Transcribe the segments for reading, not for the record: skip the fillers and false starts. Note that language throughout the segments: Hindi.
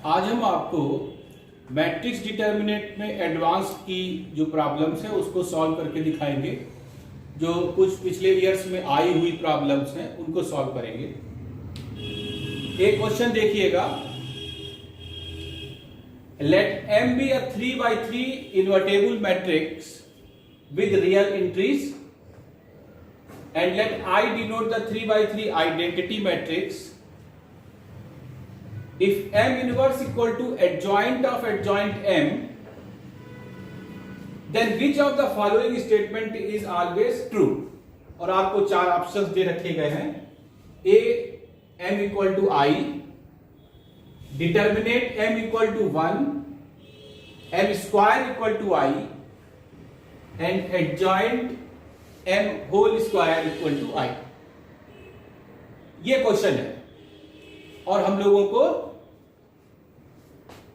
आज हम आपको मैट्रिक्स डिटर्मिनेंट में एडवांस की जो प्रॉब्लम्स है उसको सॉल्व करके दिखाएंगे। जो कुछ पिछले ईयर्स में आई हुई प्रॉब्लम्स हैं उनको सॉल्व करेंगे। एक क्वेश्चन देखिएगा, late M be a 3x3 invertible matrix with real entries and let I denote the 3x3 identity matrix. If M inverse equal to adjoint of adjoint M, then which of the following statement is always true? और आपको चार ऑप्शंस दे रखे गए हैं। A M equal to I, determinate M equal to 1, M square equal to I, and adjoint M whole square equal to I। ये क्वेश्चन है और हम लोगों को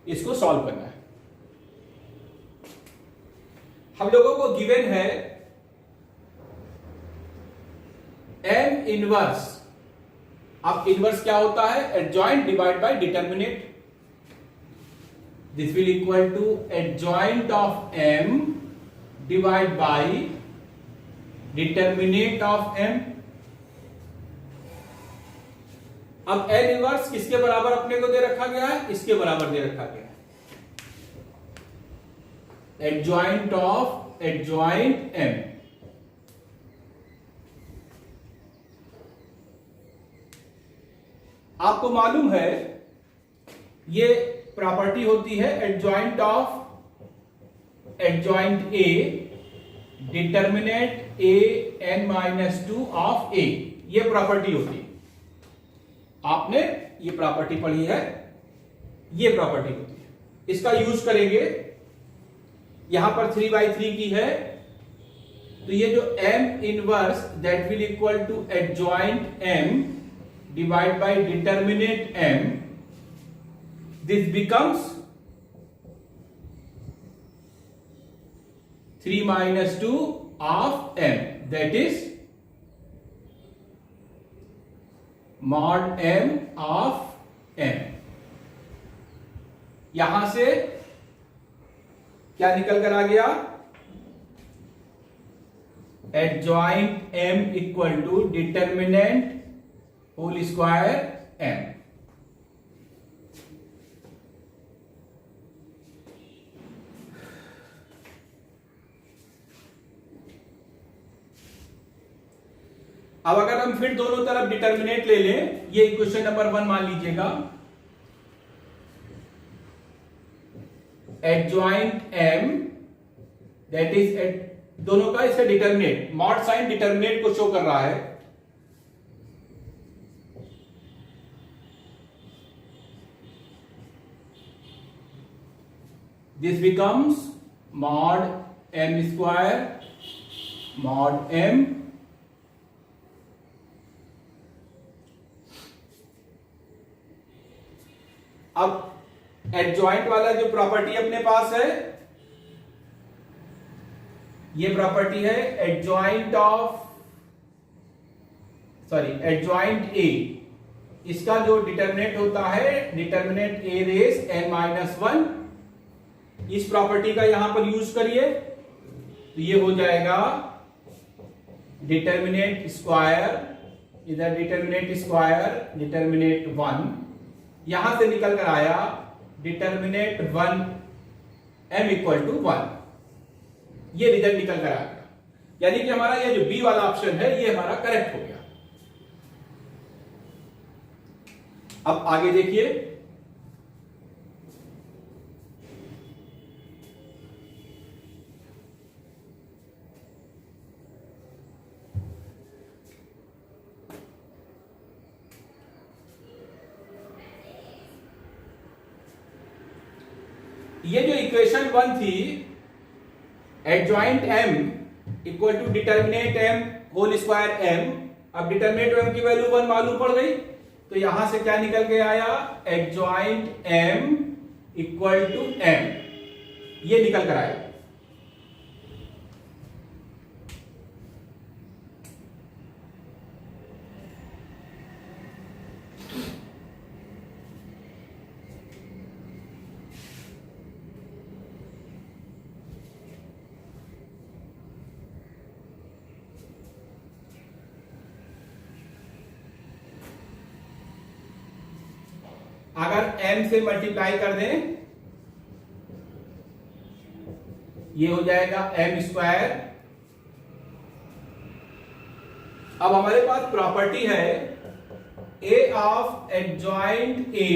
इसको सॉल्व करना है। हम लोगों को गिवन है M इनवर्स। अब इनवर्स क्या होता है? Adjoint divide by determinant. This will equal to adjoint of M divide by determinant of M। अब N इनवर्स किसके बराबर अपने को दे रखा गया है? इसके बराबर दे रखा गया है, एडजॉइंट ऑफ एडजॉइंट M। आपको मालूम है ये प्रॉपर्टी होती है adjoint of adjoint A determinate A n-2 of A। ये प्रॉपर्टी होती है। आपने ये प्रॉपर्टी पढ़ी है, ये प्रॉपर्टी होती है। इसका यूज करेंगे। यहां पर 3x3 की है तो ये जो M inverse that will equal to adjoint M divide by determinant M, this becomes 3-2 of M, that is mod M of M। यहां से क्या निकल कर आ गया? Adjoint M equal to determinant whole square M। अब अगर हम फिर दोनों तरफ डिटर्मिनेट ले लें, ये इक्वेशन नंबर 1 मान लीजिएगा। एडजॉइंट M दैट इज दोनों का इसका डिटर्मिनेट, मॉड साइन डिटर्मिनेट को शो कर रहा है। This becomes mod M square mod M। अब एडजॉइंट वाला जो प्रॉपर्टी अपने पास है, ये प्रॉपर्टी है एडजॉइंट A। इसका जो डिटर्मिनेट होता है डिटर्मिनेट A रेस n-1। इस प्रॉपर्टी का यहां पर यूज करिए तो ये हो जाएगा डिटर्मिनेट स्क्वायर, इधर डिटर्मिनेट स्क्वायर डिटर्मिनेट 1, यहां से निकल कर आया डिटर्मिनेट 1 M इक्वल टू 1। ये रिजल्ट निकल कर आ गया, यानी कि हमारा ये जो बी वाला ऑप्शन है ये हमारा करेक्ट हो गया। अब आगे देखिए, ये जो इक्वेशन 1 थी adjoint M equal to determinant M whole square M। अब डिटर्मिनेट M की वैल्यू 1 मालूम पड़ गई तो यहां से क्या निकल के आया? Adjoint M equal to M, ये निकल कर आया। अगर m से मल्टीप्लाई कर दें, ये हो जाएगा m स्क्वायर। अब हमारे पास प्रॉपर्टी है a ऑफ एडजॉइंट a,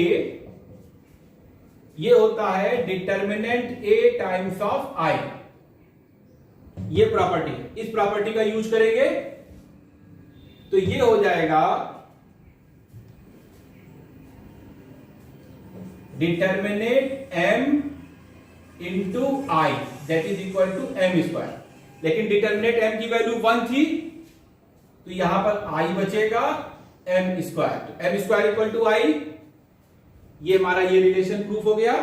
ये होता है determinant a times of i। ये प्रॉपर्टी है, इस प्रॉपर्टी का यूज करेंगे तो ये हो जाएगा determinant m into i that is equal to m square. लेकिन डिटर्मिनेंट m की वैल्यू 1 थी तो यहां पर i बचेगा m स्क्वायर। तो m square equal to i, ये हमारा ये रिलेशन प्रूफ हो गया।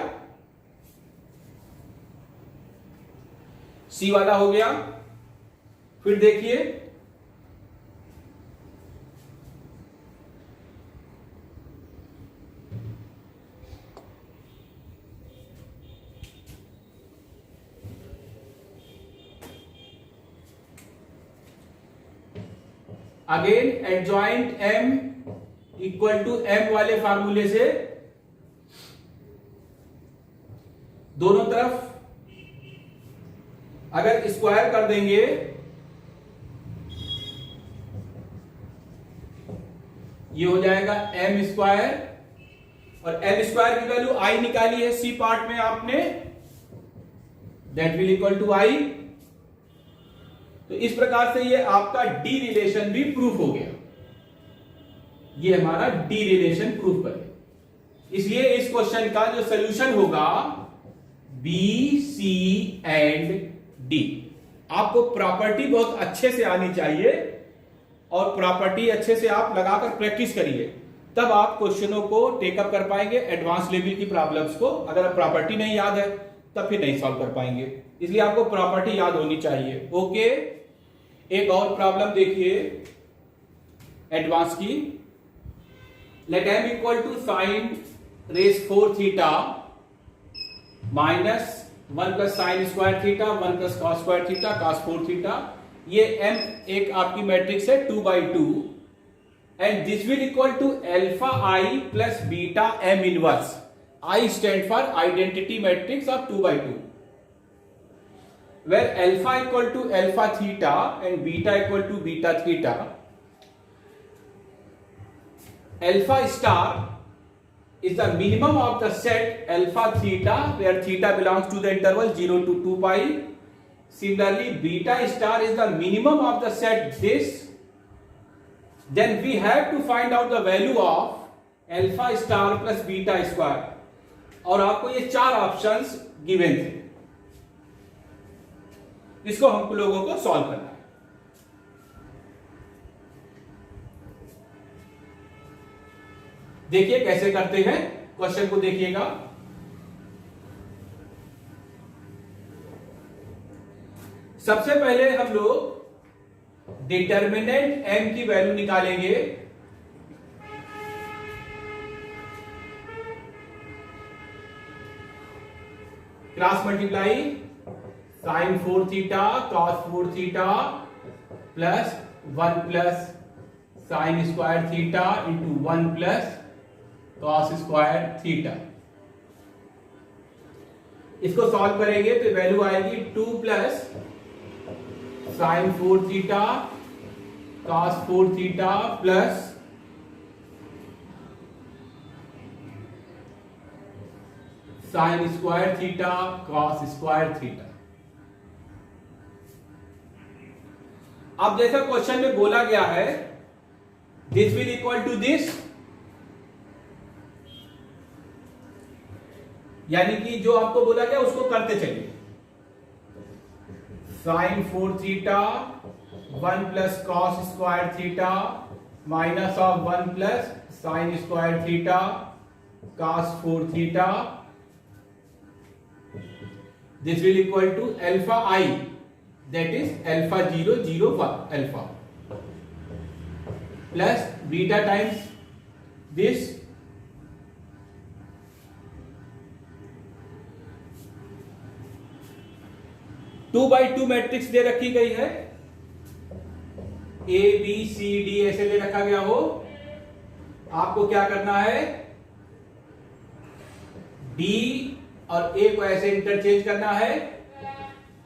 सी वाला हो गया। फिर देखिए again adjoint m equal to m वाले फार्मूले से दोनों तरफ अगर स्क्वायर कर देंगे ये हो जाएगा m स्क्वायर, और m स्क्वायर की वैल्यू i निकाली है सी पार्ट में आपने, that will equal to i। तो इस प्रकार से ये आपका डी रिलेशन भी प्रूफ हो गया। ये हमारा डी रिलेशन प्रूफ करे। इसलिए इस क्वेश्चन का जो सॉल्यूशन होगा बी, सी एंड डी। आपको प्रॉपर्टी बहुत अच्छे से आनी चाहिए और प्रॉपर्टी अच्छे से आप लगाकर प्रैक्टिस करिए, तब आप क्वेश्चनों को टेकअप कर पाएंगे, एडवांस लेवल की प्रॉब्लम्स को। अगर प्रॉपर्टी नहीं याद है तब फिर नहीं सॉल्व कर पाएंगे, इसलिए आपको प्रॉपर्टी याद होनी चाहिए। ओके, एक और प्रॉब्लम देखिए एडवांस की। Let m equal to sine raise 4 theta minus 1 plus sine square theta 1 plus cos square theta cos 4 theta. ये m एक आपकी मैट्रिक्स है 2/2 and this will equal to alpha i plus beta m inverse. I stand for identity matrix of 2/2, where alpha equal to alpha theta and beta equal to beta theta. Alpha star is the minimum of the set alpha theta, where theta belongs to the interval 0 to 2 pi. Similarly, beta star is the minimum of the set this. Then we have to find out the value of alpha star plus beta square. और आपको ये 4 ऑप्शंस गिवन थे, इसको हमको लोगों को सॉल्व करना है। देखिए कैसे करते हैं, क्वेश्चन को देखिएगा। सबसे पहले हम लोग डिटर्मिनेंट m की वैल्यू निकालेंगे। Cross multiply sine 4 theta cos 4 theta plus 1 plus sine square theta into 1 plus cos square theta. इसको सॉल्व करेंगे तो वैल्यू आएगी 2 plus sine 4 theta cos 4 theta plus sine square theta cos square theta. अब जैसा क्वेश्चन में बोला गया है this will equal to this, यानी कि जो आपको बोला गया उसको करते चलिए। Sine 4 theta 1 plus cos square theta minus of 1 plus sine square theta cos 4 theta. This will equal to alpha I, that is alpha 0 0 1 alpha plus beta times this 2/2 matrix दे रखी गई है, A B C D ऐसे दे रखा गया हो। आपको क्या करना है, डी और ए को ऐसे इंटरचेंज करना है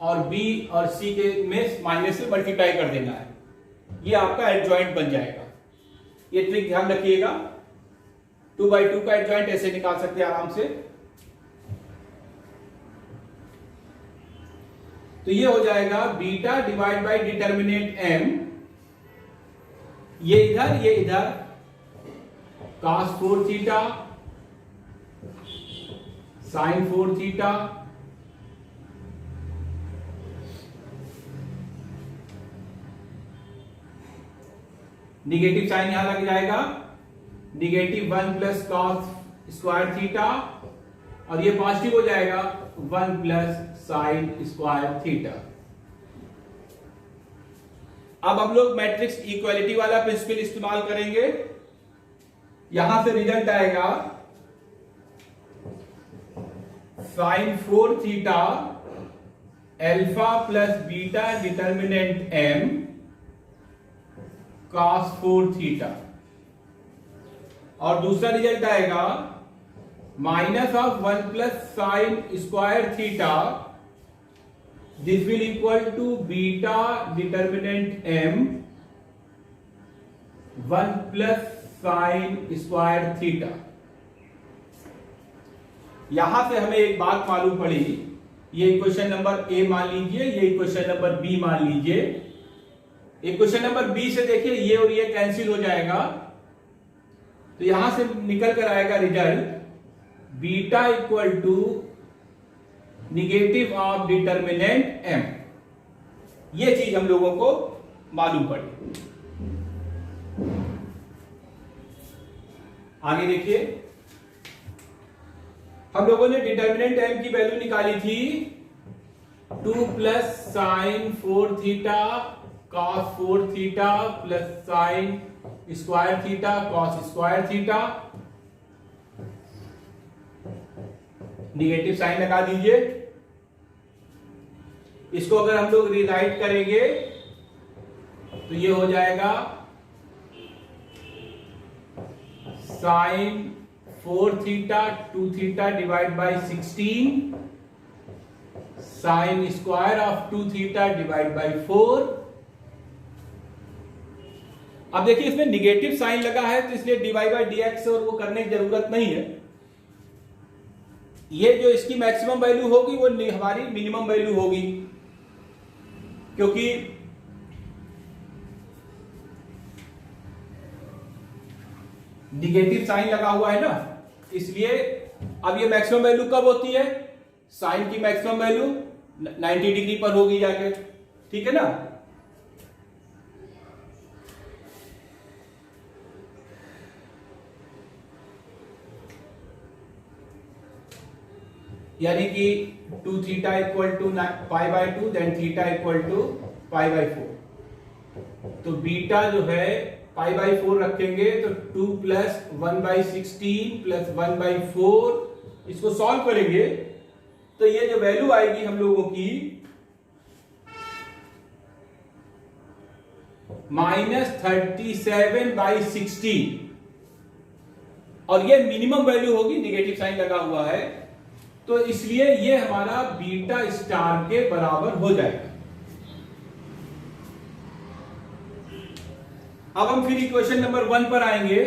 और बी और सी के में माइनस से मल्टीप्लाई कर देना है, ये आपका एडजॉइंट बन जाएगा। ये ट्रिक ध्यान रखिएगा। 2/2 का एडजॉइंट ऐसे निकाल सकते हैं आराम से। तो ये हो जाएगा beta divide by determinant M, ये इधर cos 4 theta sin 4 theta negative sign यहां लग जाएगा, -1 प्लस कॉस स्क्वायर थीटा और ये पॉजिटिव हो जाएगा 1 प्लस साइन स्क्वायर थीटा। अब हम लोग मैट्रिक्स इक्वालिटी वाला प्रिंसिपल इस्तेमाल करेंगे। यहां से रिजल्ट आएगा sine 4 theta alpha plus beta determinant M cos 4 theta, और दूसरा रिजल्ट आएगा minus of 1 plus sine square theta, this will equal to beta determinant M 1 plus sine square theta. यहां से हमें एक बात मालूम पड़ी, ये इक्वेशन नंबर ए मान लीजिए, ये इक्वेशन नंबर बी मान लीजिए। इक्वेशन नंबर बी से देखिए ये और ये कैंसिल हो जाएगा, तो यहां से निकल कर आएगा result beta equal to negative of determinant M. ये चीज हम लोगों को मालूम पड़ी। आगे देखिए, हम लोगों ने डिटर्मिनेंट एम की वैल्यू निकाली थी 2 plus sine 4 theta cos 4 theta plus sine square theta cos square theta. Negative sign लगा दीजिए। इसको अगर हम लोग रिराइट करेंगे तो ये हो जाएगा sine 4 theta 2 theta divide by 16 sine square of 2 theta divide by 4। अब देखिए इसमें निगेटिव साइन लगा है तो इसलिए डिवाइड बाय डीएक्स और वो करने की जरूरत नहीं है। ये जो इसकी मैक्सिमम वैल्यू होगी वो हमारी मिनिमम वैल्यू होगी, क्योंकि निगेटिव साइन लगा हुआ है ना, इसलिए अब ये मैक्सिमम वैल्यू कब होती है, साइन की मैक्सिमम वैल्यू 90 डिग्री पर होगी जाके, ठीक है ना। यानी कि 2 theta equal to pi by 2 then theta equal to pi by 4। तो बीटा जो है पाई बाय 4 रखेंगे तो 2 प्लस 1 बाय 16 प्लस 1 बाय 4, इसको सॉल्व करेंगे तो ये जो वैल्यू आएगी हम लोगों की -37 बाय 16, और ये मिनिमम वैल्यू होगी, निगेटिव साइन लगा हुआ है तो इसलिए ये हमारा बीटा स्टार के बराबर हो जाएगा। अब हम फिर इक्वेशन नंबर 1 पर आएंगे।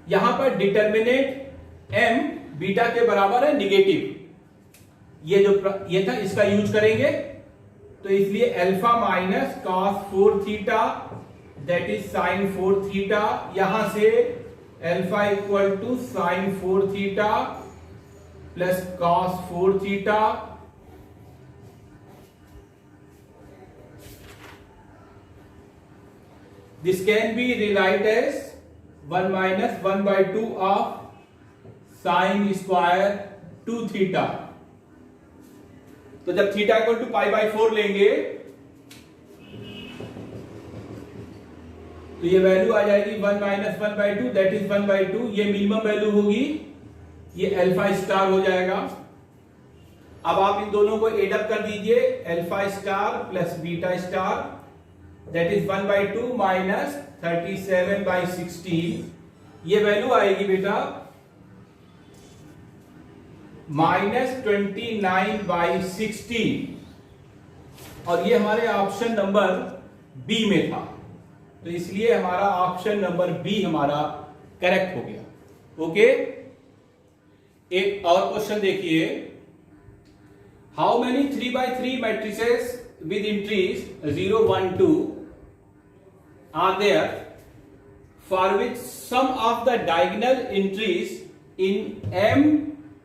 यहां पर डिटर्मिनेंट एम बीटा के बराबर है निगेटिव, ये था, इसका यूज करेंगे तो इसलिए alpha minus cos 4 theta that is sin 4 theta, यहां से alpha equal to sin 4 theta plus cos 4 theta this can be rewrite as 1 minus 1 by 2 of sin square 2 theta. तो जब theta equal to pi by 4 लेंगे, तो ये वैल्यू आ जाएगी 1 माइनस 1/2 दैट इज 1/2। ये मिनिमम वैल्यू होगी, ये अल्फा स्टार हो जाएगा। अब आप इन दोनों को एड अप कर दीजिए, alpha star plus beta star that is 1/2 minus 37/16। ये वैल्यू आएगी बेटा -29/16 और ये हमारे ऑप्शन नंबर बी में था, तो इसलिए हमारा ऑप्शन नंबर बी हमारा करेक्ट हो गया। ओके, एक और क्वेश्चन देखिए, how many 3x3 matrices with entries 0 1 2 are there for which sum of the diagonal entries in M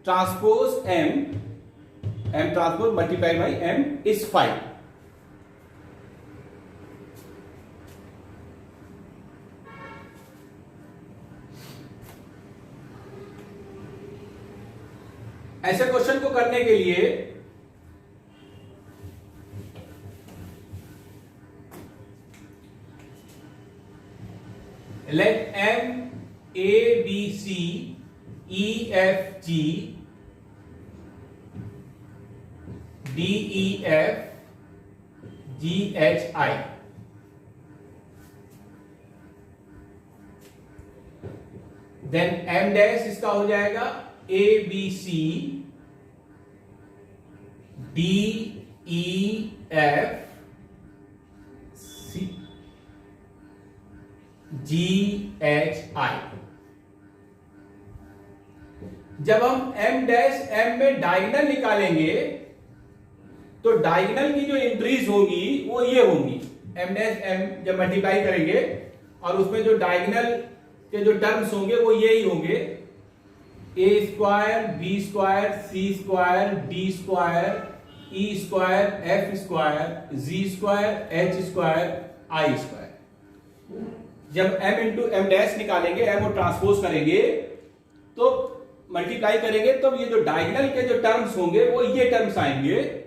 transpose M transpose multiply by M is 5। ऐसे क्वेश्चन को करने के लिए let M A B C E F G D E F G H I। Then M dash इसका हो जाएगा A B C D E F C G H I। जब हम M डैश M में डायगोनल निकालेंगे तो डायगोनल की जो एंट्रीज होंगी वो ये होंगी, M डैश M जब मल्टीप्लाई करेंगे और उसमें जो डायगोनल के जो टर्म्स होंगे वो यही होंगे, A square B square C square D square E square F square G square H square I square. जब M इंटू M डैश निकालेंगे, M और ट्रांसपोज करेंगे तो मल्टीप्लाई करेंगे तो ये जो डायगोनल के जो टर्म्स होंगे वो ये टर्म्स आएंगे,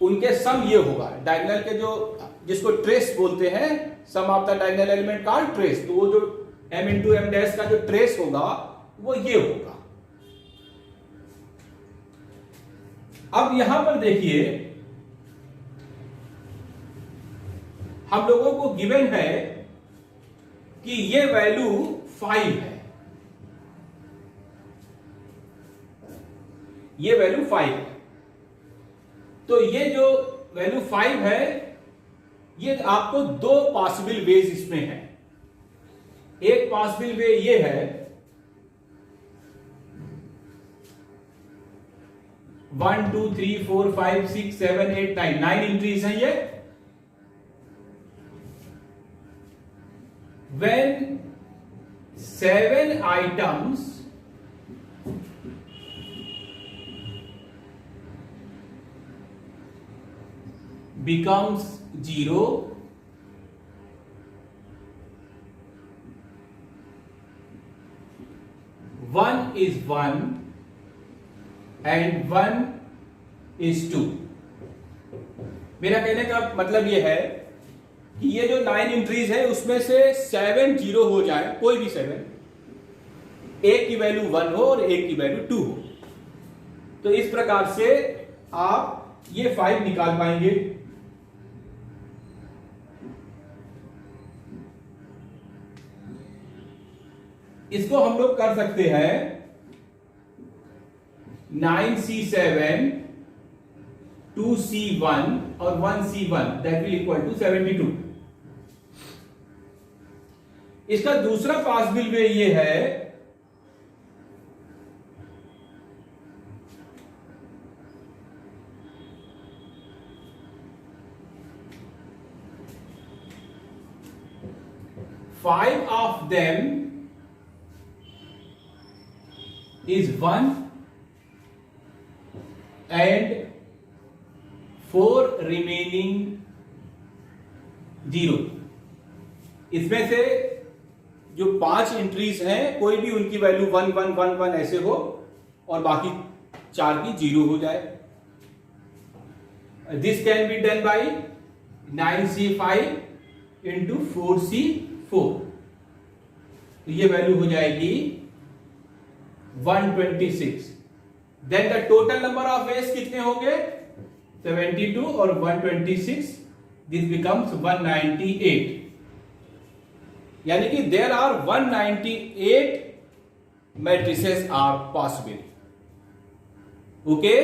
उनके सम ये होगा। डायगोनल के जो जिसको ट्रेस बोलते हैं, sum of the diagonal element called trace, तो वो जो M इंटू M डैश का जो ट्रेस होगा वो ये होगा। अब यहां पर देखिए, हम लोगों को गिवन है कि ये वैल्यू 5 है, ये वैल्यू 5 है। तो ये जो वैल्यू 5 है, ये आपको दो पॉसिबल वेज इसमें है। एक पॉसिबल वे ये है 1 2 3 4 5 6 7 8 9 एंट्रीज हैं ये। When 7 items becomes 0, one is 1 and 1 is 2। मेरा कहने का मतलब यह है कि ये जो 9 एंट्रीज है उसमें से 7 0 हो जाए, कोई भी 7, एक की वैल्यू 1 हो और एक की वैल्यू 2 हो, तो इस प्रकार से आप ये 5 निकाल पाएंगे। इसको हम लोग कर सकते हैं 9C7 2C1 और 1C1 that will equal to 72। इसका दूसरा पॉसिबल वे ये है five of them is 1 and 4 remaining 0। इसमें से जो 5 एंट्रीज हैं कोई भी उनकी वैल्यू 1 1 1 1 ऐसे हो और बाकी 4 की 0 हो जाए। This can be done by 9C5 into 4C4, तो ये वैल्यू हो जाएगी 126। Then the total number of ways कितने हो गए? 72 और 126, दिस बिकम्स 198। यानी कि there are 198 matrices are possible. Okay